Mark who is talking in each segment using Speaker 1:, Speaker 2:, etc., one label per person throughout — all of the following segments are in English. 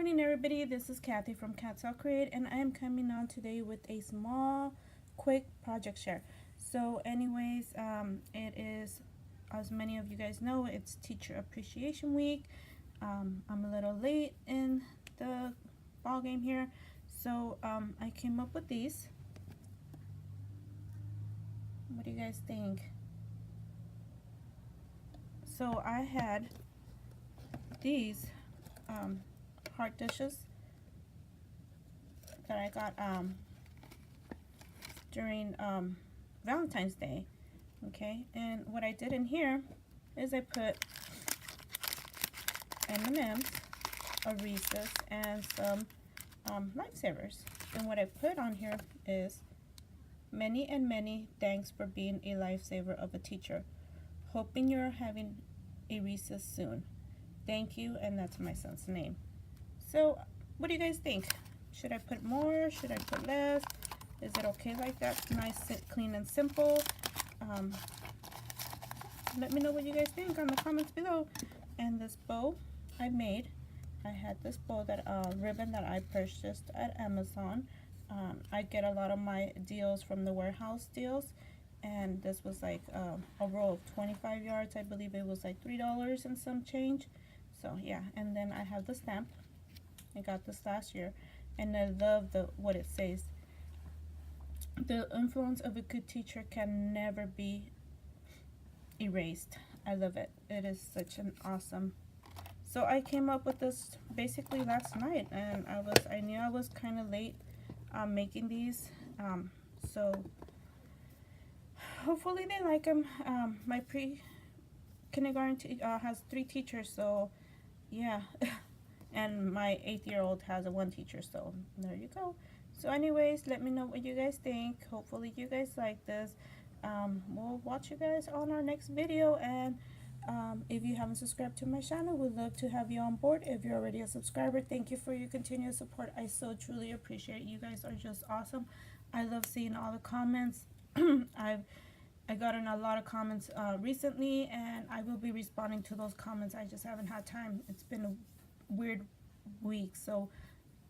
Speaker 1: morning, everybody. This is Kathy from Katzelcreate, and I am coming on today with a small, quick project share. So anyways, it is, as many of you guys know, it's Teacher Appreciation Week. I'm a little late in the ball game here, so I came up with these. What do you guys think? So I had these heart dishes that I got during Valentine's Day. Okay, and what I did in here is I put M&Ms, a Reese's, and some lifesavers. And what I put on here is many and many thanks for being a lifesaver of a teacher. Hoping you're having a Reese's soon. Thank you, and that's my son's name. So, what do you guys think? Should I put more? Should I put less? Is it okay like that? Nice, clean, and simple. Let me know what you guys think on the comments below. And this bow I made. I had this bow, that ribbon that I purchased at Amazon. I get a lot of my deals from the warehouse deals. And this was like a roll of 25 yards. I believe it was like $3 and some change. So yeah, and then I have the stamp. I got this last year, and I love what it says. The influence of a good teacher can never be erased. I love it. It is such an awesome. So I came up with this basically last night, and I knew I was kind of late making these. So hopefully they like them. My pre-kindergarten has 3 teachers, so yeah. And my 8-year-old has a 1 teacher, so there you go. So anyways, let me know what you guys think. Hopefully you guys like this. We'll watch you guys on our next video, and if you haven't subscribed to my channel, we'd love to have you on board. If you're already a subscriber, thank you for your continuous support. I so truly appreciate it. You guys are just awesome. I love seeing all the comments. I gotten a lot of comments recently, and I will be responding to those comments. I just haven't had time. It's been a weird week, so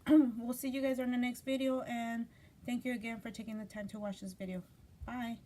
Speaker 1: we'll see you guys on the next video, and thank you again for taking the time to watch this video. Bye.